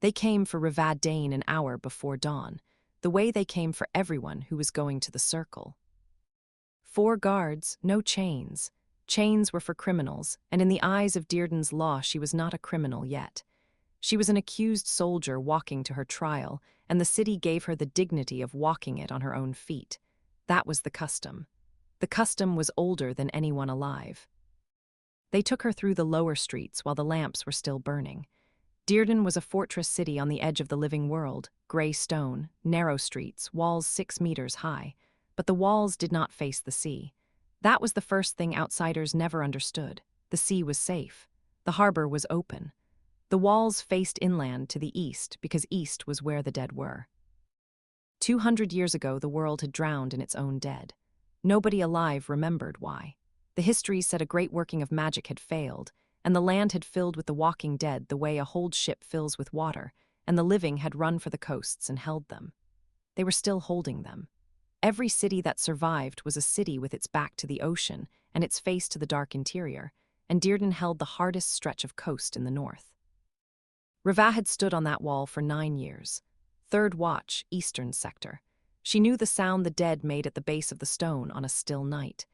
They came for Dane an hour before dawn, the way they came for everyone who was going to the circle. 4 guards, no chains. Chains were for criminals, and in the eyes of Dierden's law she was not a criminal yet. She was an accused soldier walking to her trial, and the city gave her the dignity of walking it on her own feet. That was the custom. The custom was older than anyone alive. They took her through the lower streets while the lamps were still burning. Dierden was a fortress city on the edge of the living world, gray stone, narrow streets, walls 6 meters high. But the walls did not face the sea. That was the first thing outsiders never understood. The sea was safe. The harbor was open. The walls faced inland to the east because east was where the dead were. 200 years ago, the world had drowned in its own dead. Nobody alive remembered why. The histories said a great working of magic had failed, and the land had filled with the walking dead the way a holed ship fills with water, and the living had run for the coasts and held them. They were still holding them. Every city that survived was a city with its back to the ocean and its face to the dark interior, and Dierden held the hardest stretch of coast in the north. Rava had stood on that wall for 9 years. 3rd watch, eastern sector. She knew the sound the dead made at the base of the stone on a still night.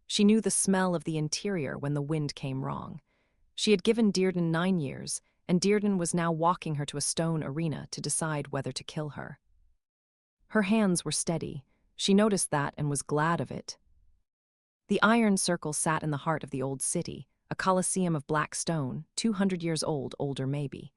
She knew the smell of the interior when the wind came wrong. She had given Dierden 9 years, and Dierden was now walking her to a stone arena to decide whether to kill her. Her hands were steady. She noticed that and was glad of it. The iron circle sat in the heart of the old city, a colosseum of black stone, 200 years old, older maybe.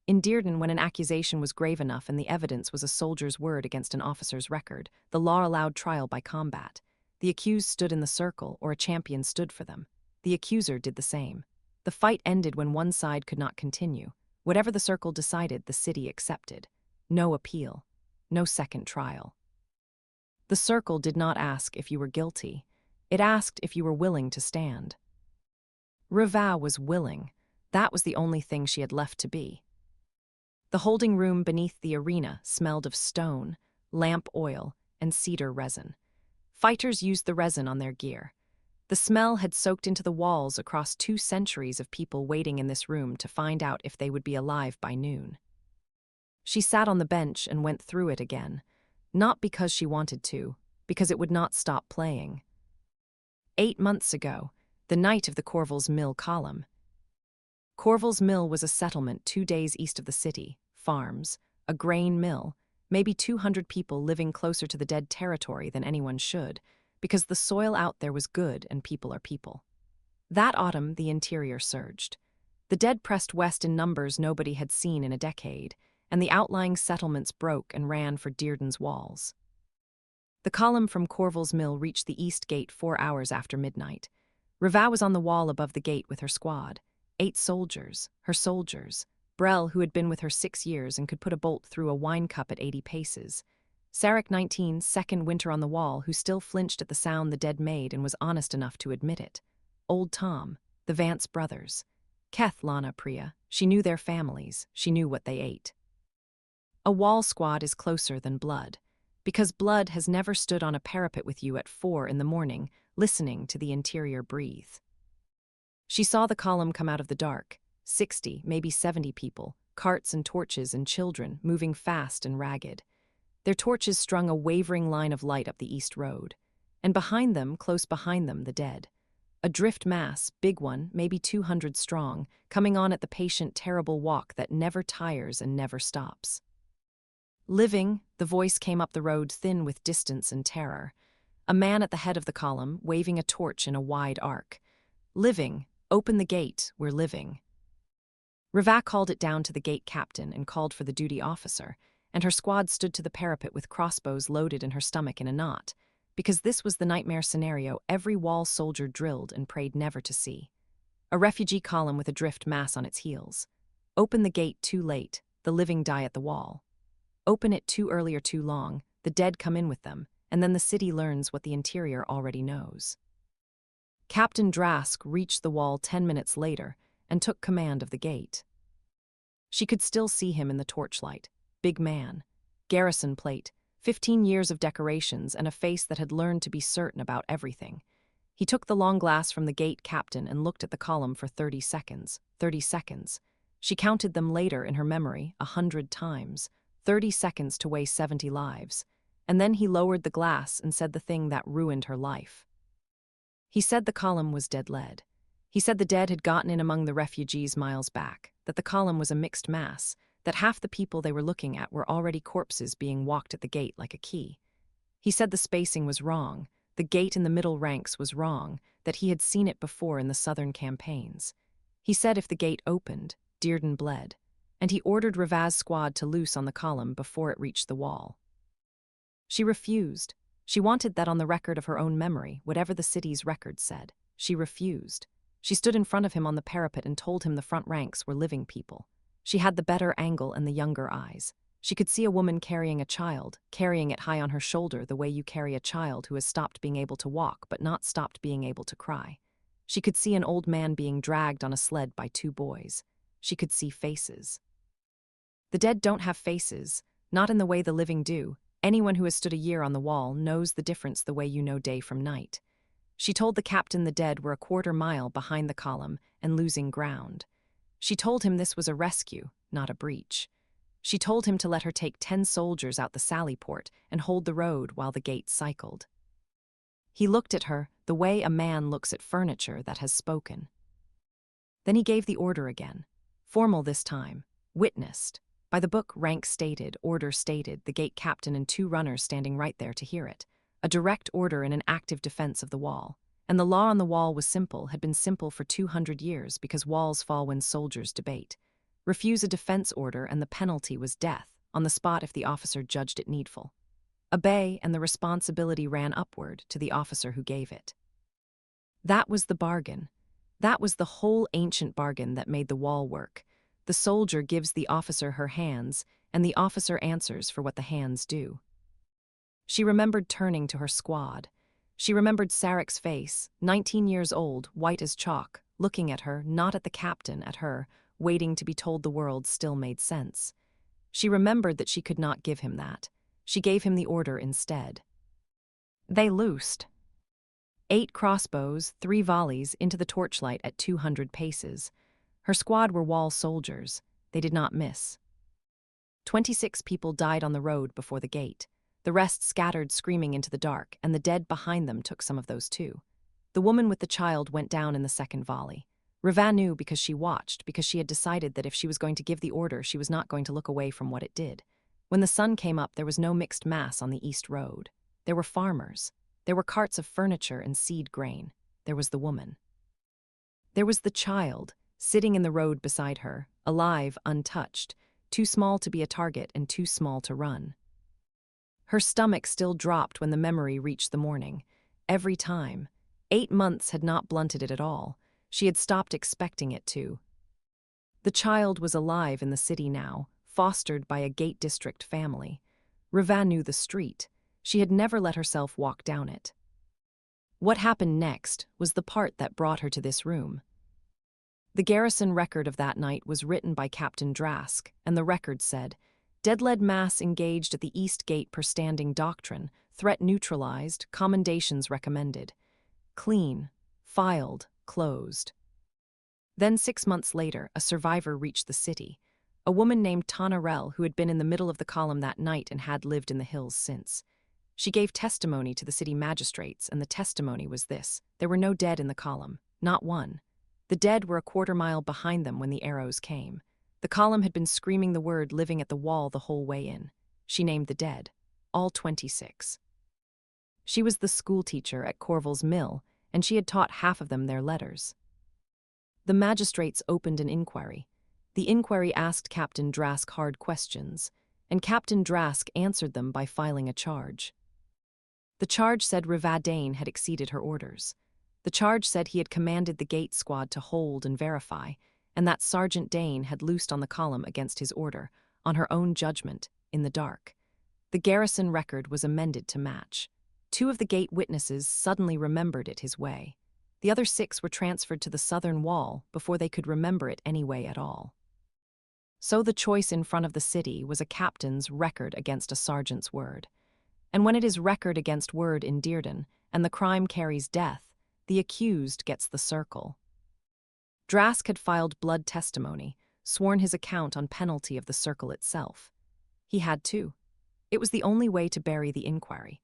In Dierden, when an accusation was grave enough and the evidence was a soldier's word against an officer's record, the law allowed trial by combat. The accused stood in the circle, or a champion stood for them. The accuser did the same. The fight ended when one side could not continue. Whatever the circle decided, the city accepted. No appeal. No second trial. The circle did not ask if you were guilty. It asked if you were willing to stand. Rava was willing. That was the only thing she had left to be. The holding room beneath the arena smelled of stone, lamp oil, and cedar resin. Fighters used the resin on their gear. The smell had soaked into the walls across 2 centuries of people waiting in this room to find out if they would be alive by noon. She sat on the bench and went through it again, not because she wanted to, because it would not stop playing. 8 months ago, the night of the Corval's Mill column. Corval's Mill was a settlement 2 days east of the city, farms, a grain mill, maybe 200 people living closer to the dead territory than anyone should, because the soil out there was good and people are people. That autumn, the interior surged. The dead pressed west in numbers nobody had seen in a decade, and the outlying settlements broke and ran for Dierden's walls. The column from Corval's Mill reached the east gate 4 hours after midnight. Rava was on the wall above the gate with her squad. 8 soldiers, her soldiers. Brel, who had been with her 6 years and could put a bolt through a wine cup at 80 paces. Sarek, 19, second winter on the wall, who still flinched at the sound the dead made and was honest enough to admit it. Old Tom, the Vance brothers. Keth, Lana, Priya. She knew their families. She knew what they ate. A wall squad is closer than blood, because blood has never stood on a parapet with you at 4 in the morning, listening to the interior breathe. She saw the column come out of the dark, 60, maybe 70 people, carts and torches and children, moving fast and ragged. Their torches strung a wavering line of light up the east road. And behind them, close behind them, the dead. A drift mass, big one, maybe 200 strong, coming on at the patient, terrible walk that never tires and never stops. Living, the voice came up the road thin with distance and terror. A man at the head of the column, waving a torch in a wide arc. Living, open the gate, we're living. Rava called it down to the gate captain and called for the duty officer, and her squad stood to the parapet with crossbows loaded in her stomach in a knot, because this was the nightmare scenario every wall soldier drilled and prayed never to see. A refugee column with a drift mass on its heels. Open the gate too late, the living die at the wall. Open it too early or too long, the dead come in with them, and then the city learns what the interior already knows. Captain Drask reached the wall 10 minutes later and took command of the gate. She could still see him in the torchlight. Big man. Garrison plate, 15 years of decorations, and a face that had learned to be certain about everything. He took the long glass from the gate captain and looked at the column for 30 seconds. 30 seconds. She counted them later in her memory 100 times, 30 seconds to weigh 70 lives, and then he lowered the glass and said the thing that ruined her life. He said the column was dead lead. He said the dead had gotten in among the refugees miles back, that the column was a mixed mass, that half the people they were looking at were already corpses being walked at the gate like a key. He said the spacing was wrong, the gate in the middle ranks was wrong, that he had seen it before in the southern campaigns. He said if the gate opened, Dierden bled, and he ordered Ravaz's squad to loose on the column before it reached the wall. She refused. She wanted that on the record of her own memory, whatever the city's records said. She refused. She stood in front of him on the parapet and told him the front ranks were living people. She had the better angle and the younger eyes. She could see a woman carrying a child, carrying it high on her shoulder the way you carry a child who has stopped being able to walk but not stopped being able to cry. She could see an old man being dragged on a sled by 2 boys. She could see faces. The dead don't have faces, not in the way the living do. Anyone who has stood a year on the wall knows the difference the way you know day from night. She told the captain the dead were a quarter mile behind the column and losing ground. She told him this was a rescue, not a breach. She told him to let her take 10 soldiers out the sally port and hold the road while the gate cycled. He looked at her the way a man looks at furniture that has spoken. Then he gave the order again. Formal this time. Witnessed. By the book, rank stated, order stated, the gate captain and 2 runners standing right there to hear it. A direct order in an active defense of the wall. And the law on the wall was simple, had been simple for 200 years because walls fall when soldiers debate. Refuse a defense order and the penalty was death, on the spot if the officer judged it needful. Obey and the responsibility ran upward to the officer who gave it. That was the bargain. That was the whole ancient bargain that made the wall work. The soldier gives the officer her hands, and the officer answers for what the hands do. She remembered turning to her squad. She remembered Sarek's face, 19 years old, white as chalk, looking at her, not at the captain, at her, waiting to be told the world still made sense. She remembered that she could not give him that. She gave him the order instead. They loosed. 8 crossbows, 3 volleys into the torchlight at 200 paces. Her squad were wall soldiers. They did not miss. 26 people died on the road before the gate. The rest scattered screaming into the dark, and the dead behind them took some of those too. The woman with the child went down in the second volley. Ravaz knew because she watched, because she had decided that if she was going to give the order, she was not going to look away from what it did. When the sun came up, there was no mixed mass on the east road. There were farmers. There were carts of furniture and seed grain. There was the woman. There was the child, sitting in the road beside her, alive, untouched, too small to be a target and too small to run. Her stomach still dropped when the memory reached the morning. Every time. 8 months had not blunted it at all. She had stopped expecting it to. The child was alive in the city now, fostered by a Gate District family. Ravaz knew the street. She had never let herself walk down it. What happened next was the part that brought her to this room. The garrison record of that night was written by Captain Drask, and the record said, "Dead lead mass engaged at the East Gate per standing doctrine, threat neutralized, commendations recommended. Clean, filed, closed." Then 6 months later, a survivor reached the city, a woman named Tanarel who had been in the middle of the column that night and had lived in the hills since. She gave testimony to the city magistrates, and the testimony was this: there were no dead in the column, not one. The dead were a quarter mile behind them when the arrows came. The column had been screaming the word living at the wall the whole way in. She named the dead, all 26. She was the schoolteacher at Corval's mill, and she had taught half of them their letters. The magistrates opened an inquiry. The inquiry asked Captain Drask hard questions, and Captain Drask answered them by filing a charge. The charge said Ravaz Dane had exceeded her orders. The charge said he had commanded the gate squad to hold and verify, and that Sergeant Dane had loosed on the column against his order, on her own judgment, in the dark. The garrison record was amended to match. 2 of the gate witnesses suddenly remembered it his way. The other 6 were transferred to the southern wall before they could remember it any way at all. So the choice in front of the city was a captain's record against a sergeant's word. And when it is record against word in Dierden, and the crime carries death, the accused gets the circle. Drask had filed blood testimony, sworn his account on penalty of the circle itself. He had to. It was the only way to bury the inquiry,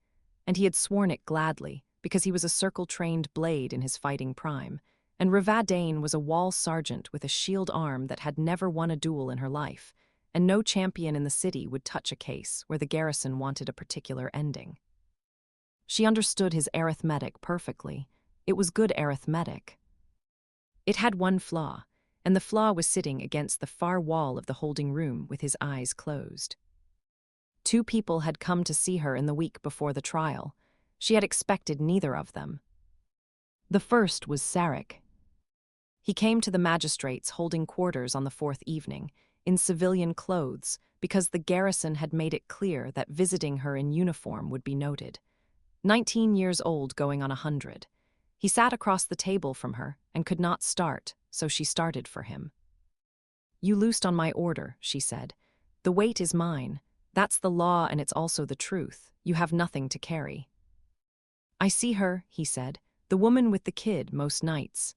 and he had sworn it gladly, because he was a circle-trained blade in his fighting prime, and Dierden was a wall sergeant with a shield arm that had never won a duel in her life, and no champion in the city would touch a case where the garrison wanted a particular ending. She understood his arithmetic perfectly. It was good arithmetic. It had one flaw, and the flaw was sitting against the far wall of the holding room with his eyes closed. 2 people had come to see her in the week before the trial. She had expected neither of them. The first was Sarek. He came to the magistrates holding quarters on the 4th evening, in civilian clothes, because the garrison had made it clear that visiting her in uniform would be noted. 19 years old, going on 100. He sat across the table from her and could not start, so she started for him. "You loosed on my order," she said. "The weight is mine. That's the law, and it's also the truth. You have nothing to carry." "I see her," he said, "the woman with the kid most nights."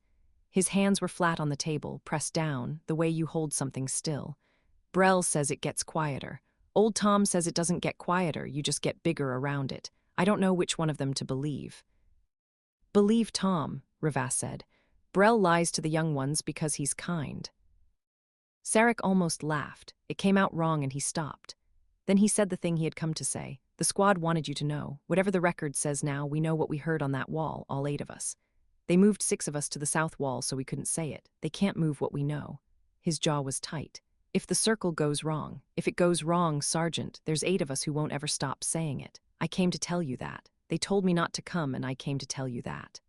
His hands were flat on the table, pressed down, the way you hold something still. "Brel says it gets quieter. Old Tom says it doesn't get quieter, you just get bigger around it. I don't know which one of them to believe." "Believe Tom," Rivas said. "Brel lies to the young ones because he's kind." Sarek almost laughed. It came out wrong and he stopped. Then he said the thing he had come to say. "The squad wanted you to know. Whatever the record says now, we know what we heard on that wall, all 8 of us. They moved 6 of us to the south wall so we couldn't say it. They can't move what we know." His jaw was tight. "If the circle goes wrong, if it goes wrong, Sergeant, there's 8 of us who won't ever stop saying it. I came to tell you that. They told me not to come, and I came to tell you that."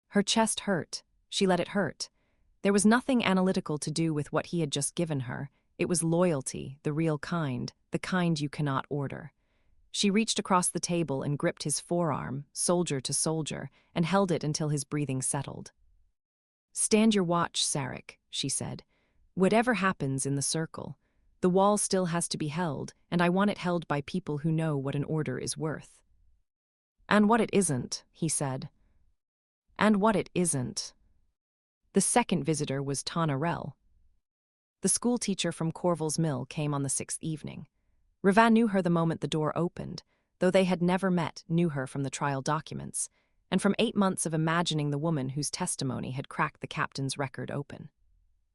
Her chest hurt. She let it hurt. There was nothing analytical to do with what he had just given her. It was loyalty, the real kind, the kind you cannot order. She reached across the table and gripped his forearm, soldier to soldier, and held it until his breathing settled. "Stand your watch, Sarek," she said. "Whatever happens in the circle, the wall still has to be held, and I want it held by people who know what an order is worth." "And what it isn't," he said. "And what it isn't." The second visitor was Tonarel. The schoolteacher from Corval's Mill came on the 6th evening. Rivas knew her the moment the door opened, though they had never met, knew her from the trial documents, and from 8 months of imagining the woman whose testimony had cracked the captain's record open.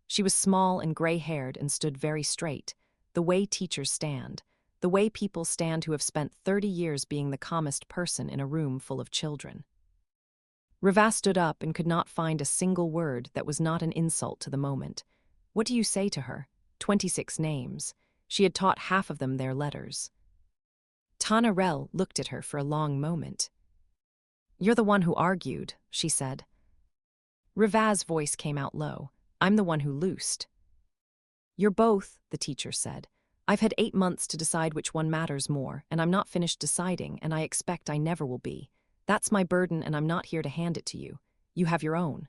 She was small and gray-haired and stood very straight, the way teachers stand, the way people stand who have spent 30 years being the calmest person in a room full of children. Rivas stood up and could not find a single word that was not an insult to the moment. What do you say to her? 26 names. She had taught half of them their letters. Tonarel looked at her for a long moment. "You're the one who argued," she said. Rivas' voice came out low. "I'm the one who loosed." "You're both," the teacher said. "I've had 8 months to decide which one matters more, and I'm not finished deciding, and I expect I never will be. That's my burden, and I'm not here to hand it to you. You have your own."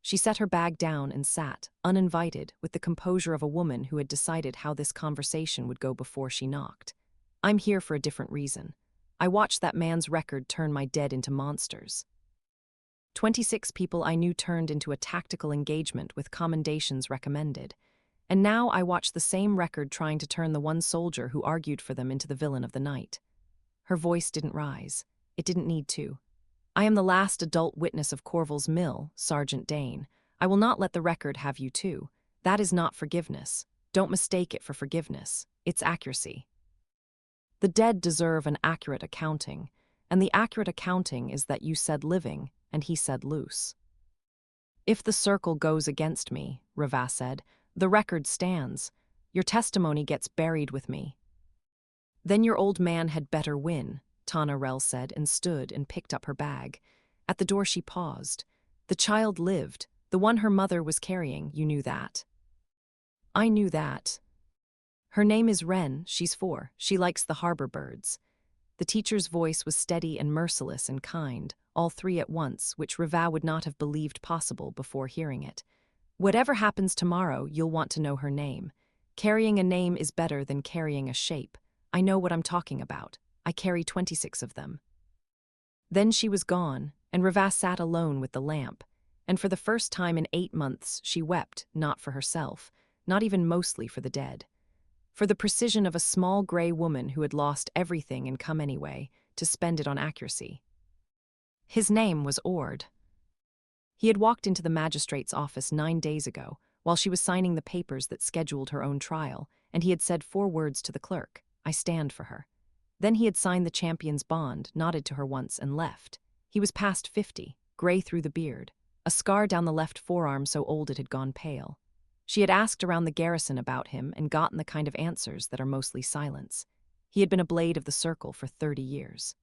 She set her bag down and sat, uninvited, with the composure of a woman who had decided how this conversation would go before she knocked. "I'm here for a different reason. I watched that man's record turn my dead into monsters. 26 people I knew turned into a tactical engagement with commendations recommended. And now I watch the same record trying to turn the one soldier who argued for them into the villain of the night." Her voice didn't rise. It didn't need to. "I am the last adult witness of Corval's Mill, Sergeant Dane. I will not let the record have you too. That is not forgiveness. Don't mistake it for forgiveness. It's accuracy. The dead deserve an accurate accounting, and the accurate accounting is that you said living, and he said loose." "If the circle goes against me," Rivas said, "the record stands. Your testimony gets buried with me." "Then your old man had better win," Tonarel said, and stood and picked up her bag. At the door she paused. "The child lived, the one her mother was carrying, you knew that." "I knew that." "Her name is Wren, she's 4, she likes the harbor birds." The teacher's voice was steady and merciless and kind, all 3 at once, which Rivas would not have believed possible before hearing it. "Whatever happens tomorrow, you'll want to know her name. Carrying a name is better than carrying a shape. I know what I'm talking about. I carry 26 of them." Then she was gone, and Rivas sat alone with the lamp, and for the first time in 8 months she wept, not for herself, not even mostly for the dead. For the precision of a small gray woman who had lost everything and come anyway, to spend it on accuracy. His name was Ord. He had walked into the magistrate's office 9 days ago, while she was signing the papers that scheduled her own trial, and he had said 4 words to the clerk: "I stand for her." Then he had signed the champion's bond, nodded to her once, and left. He was past 50, gray through the beard, a scar down the left forearm so old it had gone pale. She had asked around the garrison about him and gotten the kind of answers that are mostly silence. He had been a blade of the circle for 30 years.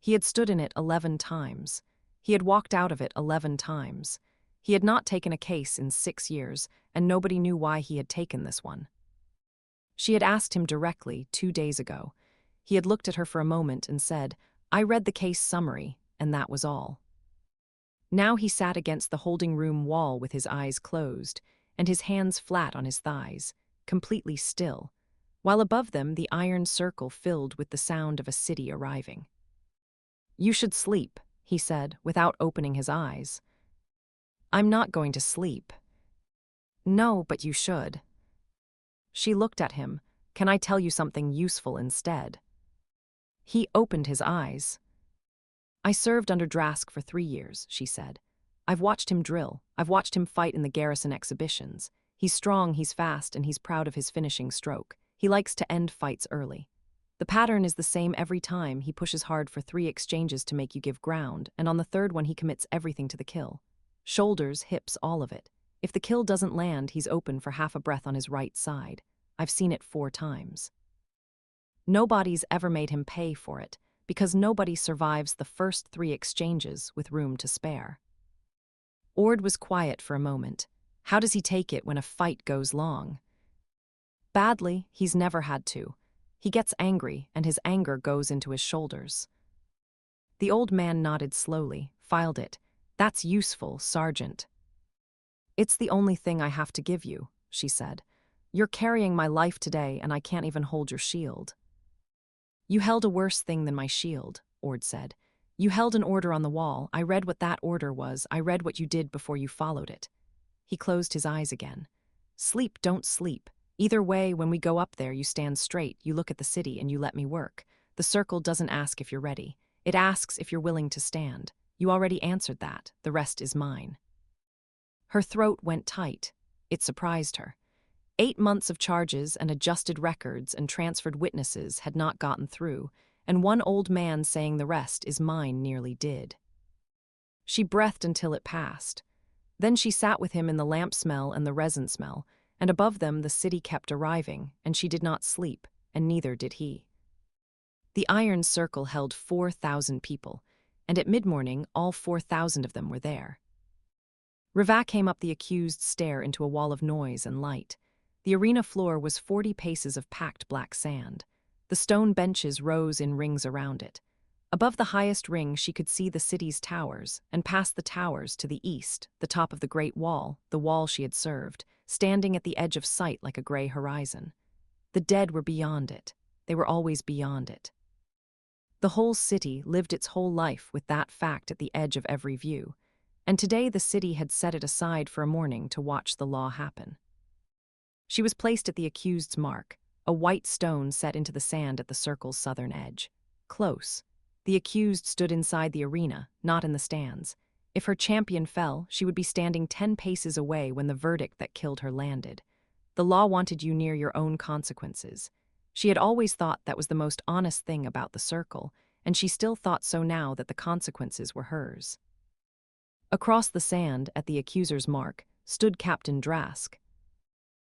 He had stood in it 11 times. He had walked out of it 11 times. He had not taken a case in 6 years, and nobody knew why he had taken this one. She had asked him directly 2 days ago. He had looked at her for a moment and said, "I read the case summary," and that was all. Now he sat against the holding room wall with his eyes closed, and his hands flat on his thighs, completely still, while above them the iron circle filled with the sound of a city arriving. "You should sleep," he said, without opening his eyes. "I'm not going to sleep." "No, but you should." She looked at him. "Can I tell you something useful instead?" He opened his eyes. "I served under Drask for 3 years," she said. "I've watched him drill. I've watched him fight in the garrison exhibitions. He's strong, he's fast, and he's proud of his finishing stroke. He likes to end fights early. The pattern is the same every time. He pushes hard for 3 exchanges to make you give ground, and on the 3rd one he commits everything to the kill. Shoulders, hips, all of it. If the kill doesn't land, he's open for half a breath on his right side. I've seen it 4 times. Nobody's ever made him pay for it, because nobody survives the first 3 exchanges with room to spare." Ord was quiet for a moment. How does he take it when a fight goes long? Badly, he's never had to. He gets angry, and his anger goes into his shoulders. The old man nodded slowly, filed it. "That's useful, Sergeant." "It's the only thing I have to give you," she said. "You're carrying my life today, and I can't even hold your shield." "You held a worse thing than my shield," Ord said. "You held an order on the wall. I read what that order was. I read what you did before you followed it." He closed his eyes again. "Sleep, don't sleep. Either way, when we go up there, you stand straight, you look at the city, and you let me work. The circle doesn't ask if you're ready. It asks if you're willing to stand. You already answered that. The rest is mine." Her throat went tight. It surprised her. 8 months of charges and adjusted records and transferred witnesses had not gotten through, and one old man saying the rest is mine nearly did. She breathed until it passed. Then she sat with him in the lamp smell and the resin smell, and above them the city kept arriving, and she did not sleep, and neither did he. The iron circle held 4,000 people, and at mid-morning all 4,000 of them were there. Rava came up the accused stair into a wall of noise and light. The arena floor was 40 paces of packed black sand. The stone benches rose in rings around it. Above the highest ring she could see the city's towers, and past the towers to the east, the top of the Great Wall, the wall she had served, standing at the edge of sight like a gray horizon. The dead were beyond it. They were always beyond it. The whole city lived its whole life with that fact at the edge of every view, and today the city had set it aside for a morning to watch the law happen. She was placed at the accused's mark, a white stone set into the sand at the circle's southern edge. Close. The accused stood inside the arena, not in the stands. If her champion fell, she would be standing 10 paces away when the verdict that killed her landed. The law wanted you near your own consequences. She had always thought that was the most honest thing about the circle, and she still thought so now that the consequences were hers. Across the sand, at the accuser's mark, stood Captain Drask.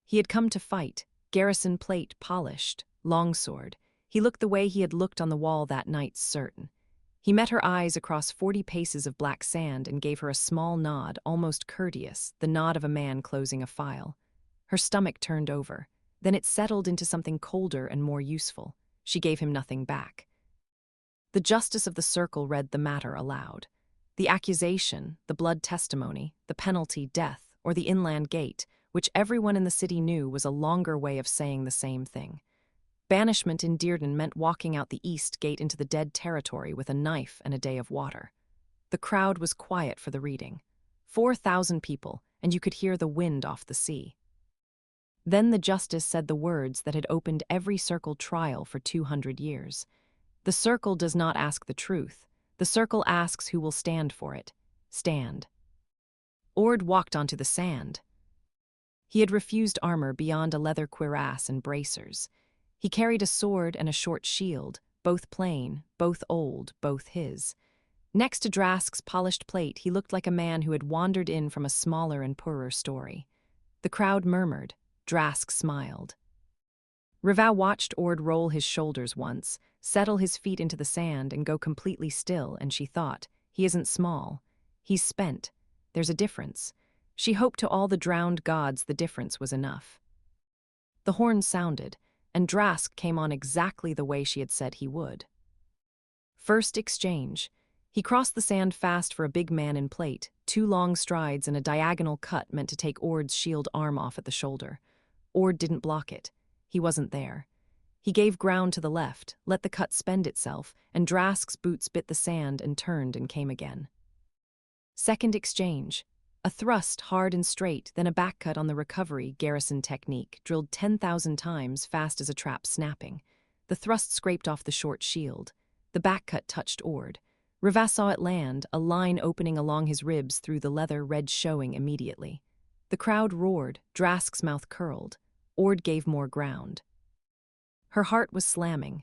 He had come to fight, garrison plate polished, longsword. He looked the way he had looked on the wall that night, certain. He met her eyes across 40 paces of black sand and gave her a small nod, almost courteous, the nod of a man closing a file. Her stomach turned over. Then it settled into something colder and more useful. She gave him nothing back. The justice of the circle read the matter aloud. The accusation, the blood testimony, the penalty, death, or the inland gate, which everyone in the city knew was a longer way of saying the same thing. Banishment in Dierden meant walking out the east gate into the dead territory with a knife and a day of water. The crowd was quiet for the reading. 4,000 people, and you could hear the wind off the sea. Then the justice said the words that had opened every circle trial for 200 years. The circle does not ask the truth. The circle asks who will stand for it. Stand. Ord walked onto the sand. He had refused armor beyond a leather cuirass and bracers. He carried a sword and a short shield, both plain, both old, both his. Next to Drask's polished plate, he looked like a man who had wandered in from a smaller and poorer story. The crowd murmured. Drask smiled. Rivaux watched Ord roll his shoulders once, settle his feet into the sand and go completely still, and she thought, he isn't small. He's spent. There's a difference. She hoped to all the drowned gods the difference was enough. The horn sounded, and Drask came on exactly the way she had said he would. First exchange. He crossed the sand fast for a big man in plate, 2 long strides and a diagonal cut meant to take Ord's shield arm off at the shoulder. Ord didn't block it. He wasn't there. He gave ground to the left, let the cut spend itself, and Drask's boots bit the sand and turned and came again. Second exchange. A thrust hard and straight, then a back cut on the recovery garrison technique, drilled 10,000 times fast as a trap snapping. The thrust scraped off the short shield. The back cut touched Ord. Rivaux saw it land, a line opening along his ribs through the leather, red showing immediately. The crowd roared, Drask's mouth curled. Ord gave more ground. Her heart was slamming.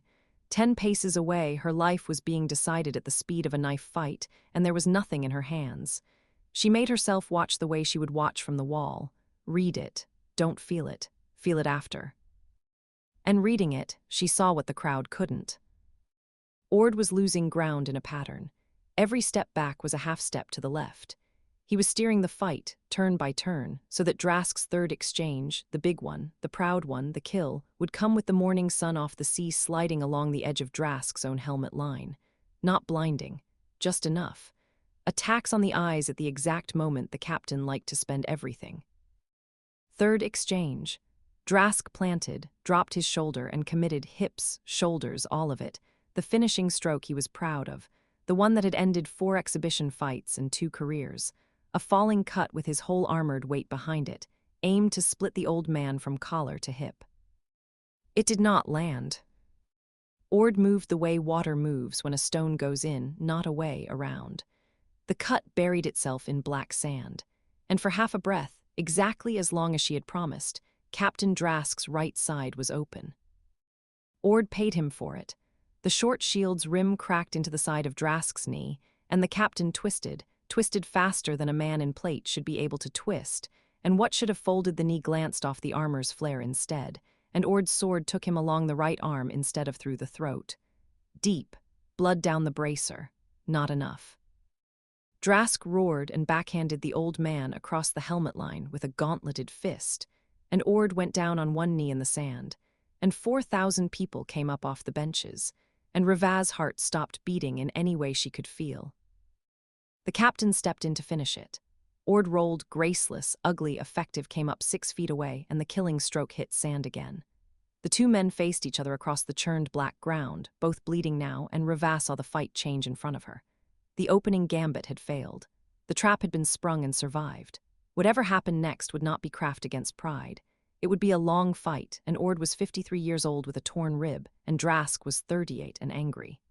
10 paces away, her life was being decided at the speed of a knife fight, and there was nothing in her hands. She made herself watch the way she would watch from the wall. Read it. Don't feel it. Feel it after. And reading it, she saw what the crowd couldn't. Ord was losing ground in a pattern. Every step back was a half step to the left. He was steering the fight, turn by turn, so that Drask's third exchange, the big one, the proud one, the kill, would come with the morning sun off the sea sliding along the edge of Drask's own helmet line. Not blinding, just enough. A tax on the eyes at the exact moment the captain liked to spend everything. Third exchange. Drask planted, dropped his shoulder and committed hips, shoulders, all of it, the finishing stroke he was proud of, the one that had ended 4 exhibition fights and 2 careers. A falling cut with his whole armored weight behind it, aimed to split the old man from collar to hip. It did not land. Ord moved the way water moves when a stone goes in, not away, around. The cut buried itself in black sand, and for half a breath, exactly as long as she had promised, Captain Drask's right side was open. Ord paid him for it. The short shield's rim cracked into the side of Drask's knee, and the captain twisted faster than a man in plate should be able to twist, and what should have folded the knee glanced off the armor's flare instead, and Ord's sword took him along the right arm instead of through the throat. Deep, blood down the bracer. Not enough. Drask roared and backhanded the old man across the helmet line with a gauntleted fist, and Ord went down on one knee in the sand, and 4,000 people came up off the benches, and Rivaux's heart stopped beating in any way she could feel. The captain stepped in to finish it. Ord rolled, graceless, ugly, effective, came up 6 feet away, and the killing stroke hit sand again. The 2 men faced each other across the churned black ground, both bleeding now, and Rivaux saw the fight change in front of her. The opening gambit had failed. The trap had been sprung and survived. Whatever happened next would not be craft against pride. It would be a long fight, and Ord was 53 years old with a torn rib, and Drask was 38 and angry.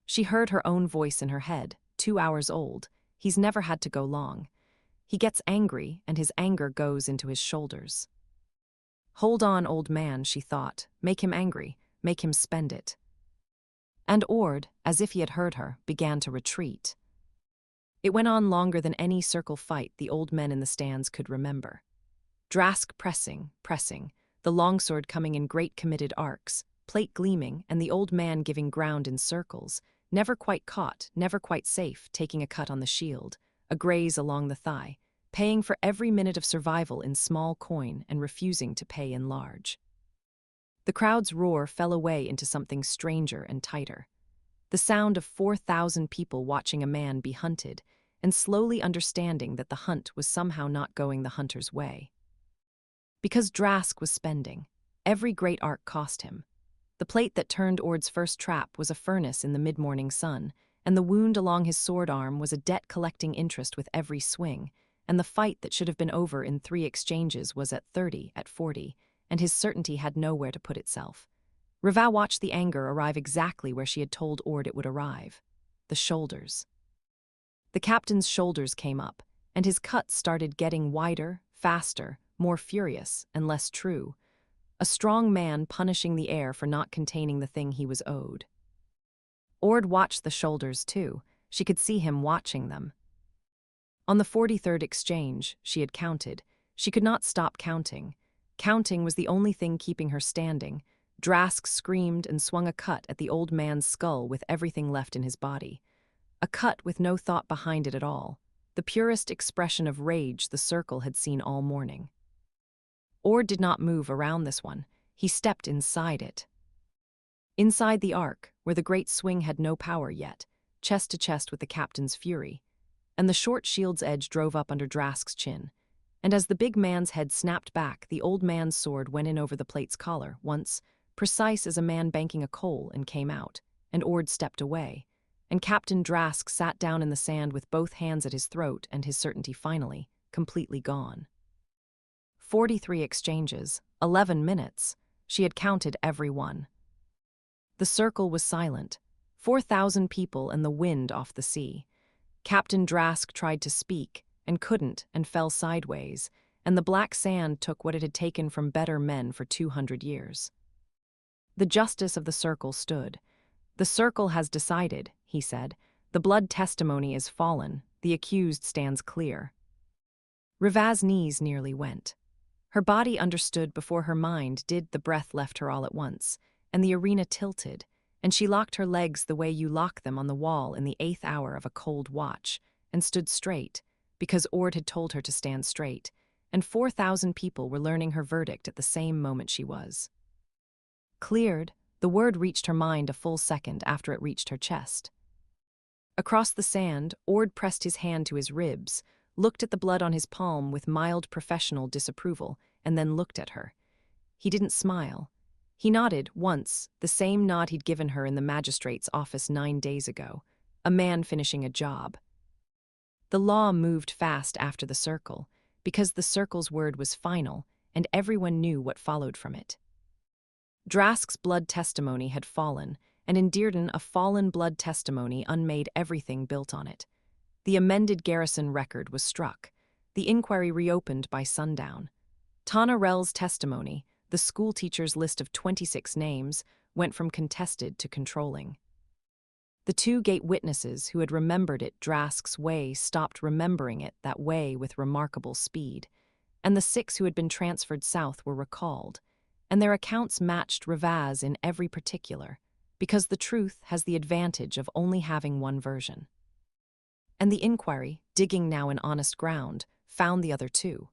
She heard her own voice in her head, 2 hours old. He's never had to go long. He gets angry, and his anger goes into his shoulders. Hold on, old man, she thought. Make him angry. Make him spend it. And Ord, as if he had heard her, began to retreat. It went on longer than any circle fight the old men in the stands could remember. Drask pressing, the longsword coming in great committed arcs, plate gleaming, and the old man giving ground in circles, never quite caught, never quite safe, taking a cut on the shield, a graze along the thigh, paying for every minute of survival in small coin and refusing to pay in large. The crowd's roar fell away into something stranger and tighter. The sound of 4,000 people watching a man be hunted, and slowly understanding that the hunt was somehow not going the hunter's way. Because Drask was spending, every great arc cost him. The plate that turned Ord's first trap was a furnace in the mid-morning sun, and the wound along his sword arm was a debt collecting interest with every swing, and the fight that should have been over in 3 exchanges was at 30, at 40, and his certainty had nowhere to put itself. Reva watched the anger arrive exactly where she had told Ord it would arrive. The shoulders. The captain's shoulders came up, and his cuts started getting wider, faster, more furious, and less true. A strong man punishing the air for not containing the thing he was owed. Ord watched the shoulders, too. She could see him watching them. On the 43rd exchange, she had counted. She could not stop counting. Counting was the only thing keeping her standing. Drask screamed and swung a cut at the old man's skull with everything left in his body. A cut with no thought behind it at all. The purest expression of rage the circle had seen all morning. Ord did not move around this one. He stepped inside it. Inside the arc, where the great swing had no power yet, chest to chest with the captain's fury, and the short shield's edge drove up under Drask's chin. And as the big man's head snapped back, the old man's sword went in over the plate's collar, once, precise as a man banking a coal, and came out, and Ord stepped away, and Captain Drask sat down in the sand with both hands at his throat and his certainty finally, completely gone. 43 exchanges, 11 minutes. She had counted every one. The circle was silent. 4,000 people and the wind off the sea. Captain Drask tried to speak, and couldn't, and fell sideways, and the black sand took what it had taken from better men for 200 years. The justice of the circle stood. "The circle has decided," he said. "The blood testimony is fallen. The accused stands clear." Reva's knees nearly went. Her body understood before her mind did. The breath left her all at once, and the arena tilted, and she locked her legs the way you lock them on the wall in the 8th hour of a cold watch, and stood straight, because Ord had told her to stand straight, and 4,000 people were learning her verdict at the same moment she was. Cleared, the word reached her mind a full second after it reached her chest. Across the sand, Ord pressed his hand to his ribs, looked at the blood on his palm with mild professional disapproval, and then looked at her. He didn't smile. He nodded, once, the same nod he'd given her in the magistrate's office 9 days ago, a man finishing a job. The law moved fast after the circle, because the circle's word was final, and everyone knew what followed from it. Drask's blood testimony had fallen, and in Dierden a fallen blood testimony unmade everything built on it. The amended garrison record was struck. The inquiry reopened by sundown. Tana Rel's testimony, the schoolteacher's list of 26 names, went from contested to controlling. The 2 gate witnesses who had remembered it Drask's way stopped remembering it that way with remarkable speed, and the 6 who had been transferred south were recalled, and their accounts matched Reva's in every particular, because the truth has the advantage of only having one version. And the inquiry, digging now in honest ground, found the other 2.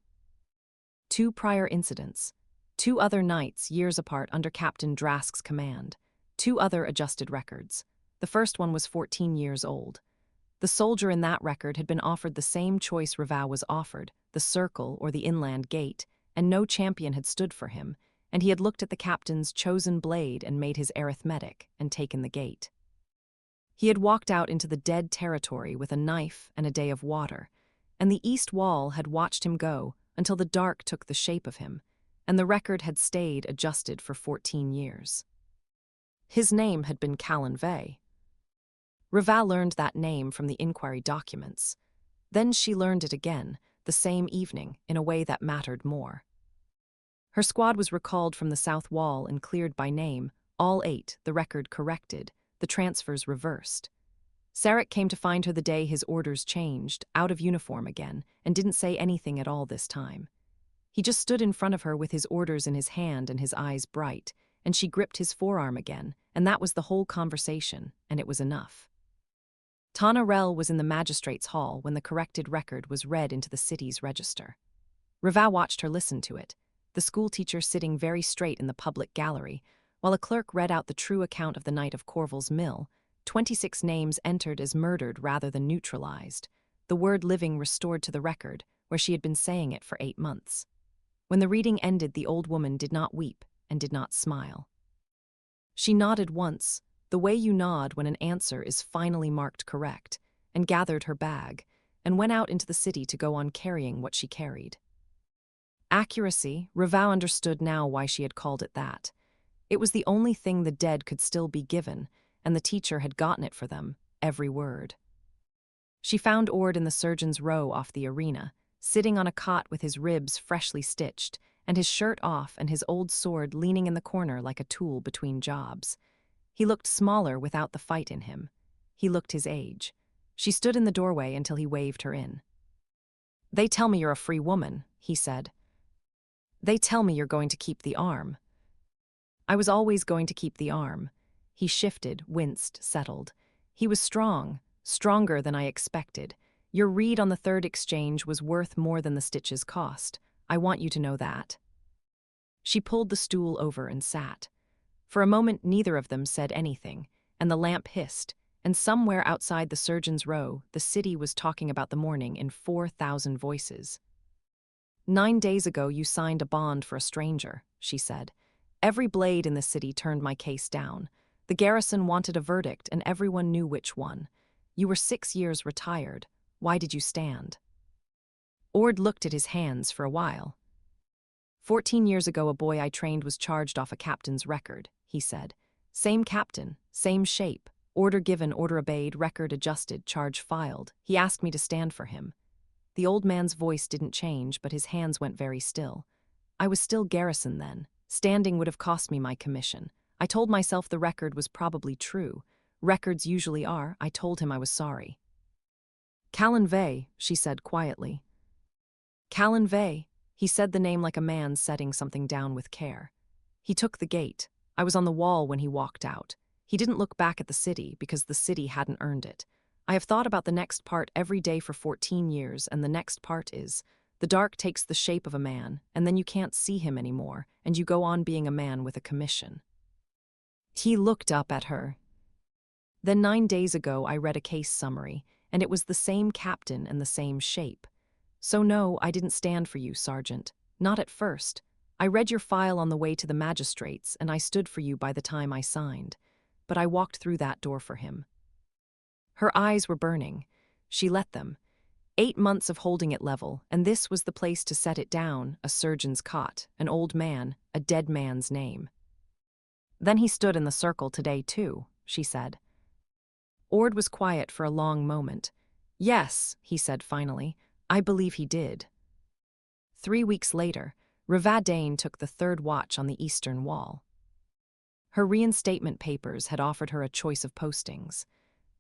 2 prior incidents, 2 other nights years apart under Captain Drask's command, 2 other adjusted records. The first one was 14 years old. The soldier in that record had been offered the same choice Reva was offered, the circle or the inland gate, and no champion had stood for him, and he had looked at the captain's chosen blade and made his arithmetic and taken the gate. He had walked out into the dead territory with a knife and a day of water, and the east wall had watched him go until the dark took the shape of him, and the record had stayed adjusted for 14 years. His name had been Callan Vey. Reva learned that name from the inquiry documents. Then she learned it again, the same evening, in a way that mattered more. Her squad was recalled from the south wall and cleared by name, all 8, the record corrected, the transfers reversed. Sarek came to find her the day his orders changed, out of uniform again, and didn't say anything at all this time. He just stood in front of her with his orders in his hand and his eyes bright, and she gripped his forearm again, and that was the whole conversation, and it was enough. Tana Rel was in the magistrate's hall when the corrected record was read into the city's register. Reva watched her listen to it, the schoolteacher sitting very straight in the public gallery, while a clerk read out the true account of the night of Corval's mill, 26 names entered as murdered rather than neutralized, the word living restored to the record, where she had been saying it for 8 months. When the reading ended, the old woman did not weep and did not smile. She nodded once, the way you nod when an answer is finally marked correct, and gathered her bag, and went out into the city to go on carrying what she carried. Accuracy, Revaux understood now why she had called it that. It was the only thing the dead could still be given, and the teacher had gotten it for them, every word. She found Ord in the surgeon's row off the arena, sitting on a cot with his ribs freshly stitched, and his shirt off and his old sword leaning in the corner like a tool between jobs. He looked smaller without the fight in him. He looked his age. She stood in the doorway until he waved her in. "They tell me you're a free woman," he said. "They tell me you're going to keep the arm." "I was always going to keep the arm." He shifted, winced, settled. He was strong, stronger than I expected. "Your read on the third exchange was worth more than the stitches cost. I want you to know that." She pulled the stool over and sat. For a moment neither of them said anything, and the lamp hissed, and somewhere outside the surgeon's row, the city was talking about the morning in 4,000 voices. "9 days ago you signed a bond for a stranger," she said. "Every blade in the city turned my case down. The garrison wanted a verdict, and everyone knew which one. You were 6 years retired. Why did you stand?" Ord looked at his hands for a while. 14 years ago a boy I trained was charged off a captain's record," he said. "Same captain, same shape. Order given, order obeyed, record adjusted, charge filed. He asked me to stand for him." The old man's voice didn't change, but his hands went very still. "I was still garrison then. Standing would have cost me my commission. I told myself the record was probably true. Records usually are. I told him I was sorry." "Callan Vey," she said quietly. "Callan Vey." He said the name like a man setting something down with care. "He took the gate. I was on the wall when he walked out. He didn't look back at the city because the city hadn't earned it. I have thought about the next part every day for 14 years, and the next part is, the dark takes the shape of a man, and then you can't see him anymore, and you go on being a man with a commission." He looked up at her. "Then 9 days ago I read a case summary, and it was the same captain and the same shape. So no, I didn't stand for you, Sergeant. Not at first. I read your file on the way to the magistrates, and I stood for you by the time I signed. But I walked through that door for him." Her eyes were burning. She let them. 8 months of holding it level, and this was the place to set it down, a surgeon's cot, an old man, a dead man's name. "Then he stood in the circle today, too," she said. Ord was quiet for a long moment. "Yes," he said finally, "I believe he did." 3 weeks later, Revaux took the third watch on the eastern wall. Her reinstatement papers had offered her a choice of postings.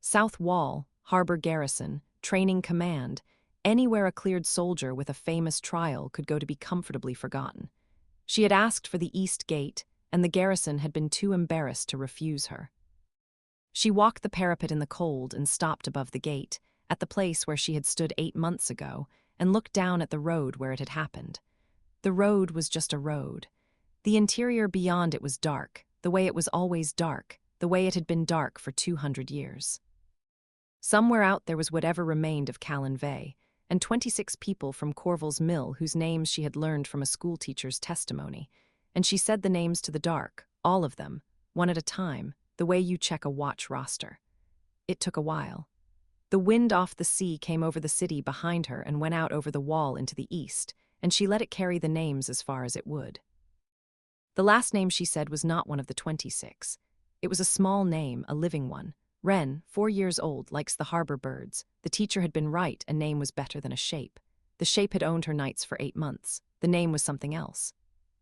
South Wall, Harbor Garrison, Training Command, anywhere a cleared soldier with a famous trial could go to be comfortably forgotten. She had asked for the East Gate, and the garrison had been too embarrassed to refuse her. She walked the parapet in the cold and stopped above the gate, at the place where she had stood 8 months ago, and looked down at the road where it had happened. The road was just a road. The interior beyond it was dark, the way it was always dark, the way it had been dark for 200 years. Somewhere out there was whatever remained of Callan Vey, and 26 people from Corval's mill whose names she had learned from a schoolteacher's testimony, and she said the names to the dark, all of them, one at a time, the way you check a watch roster. It took a while. The wind off the sea came over the city behind her and went out over the wall into the east, and she let it carry the names as far as it would. The last name she said was not one of the 26. It was a small name, a living one. Wren, 4 years old, likes the harbor birds. The teacher had been right, a name was better than a shape. The shape had owned her nights for 8 months. The name was something else.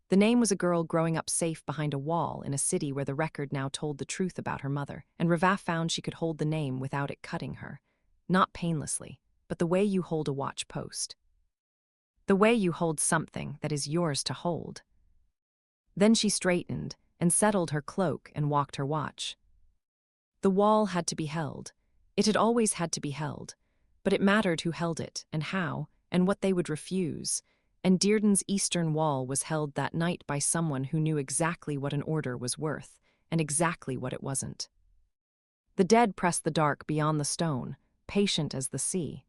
The name was a girl growing up safe behind a wall in a city where the record now told the truth about her mother, and Revaux found she could hold the name without it cutting her. Not painlessly, but the way you hold a watch post. The way you hold something that is yours to hold. Then she straightened and settled her cloak and walked her watch. The wall had to be held. It had always had to be held, but it mattered who held it and how and what they would refuse, and Dierden's eastern wall was held that night by someone who knew exactly what an order was worth and exactly what it wasn't. The dead pressed the dark beyond the stone, patient as the sea.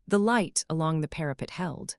The light along the parapet held,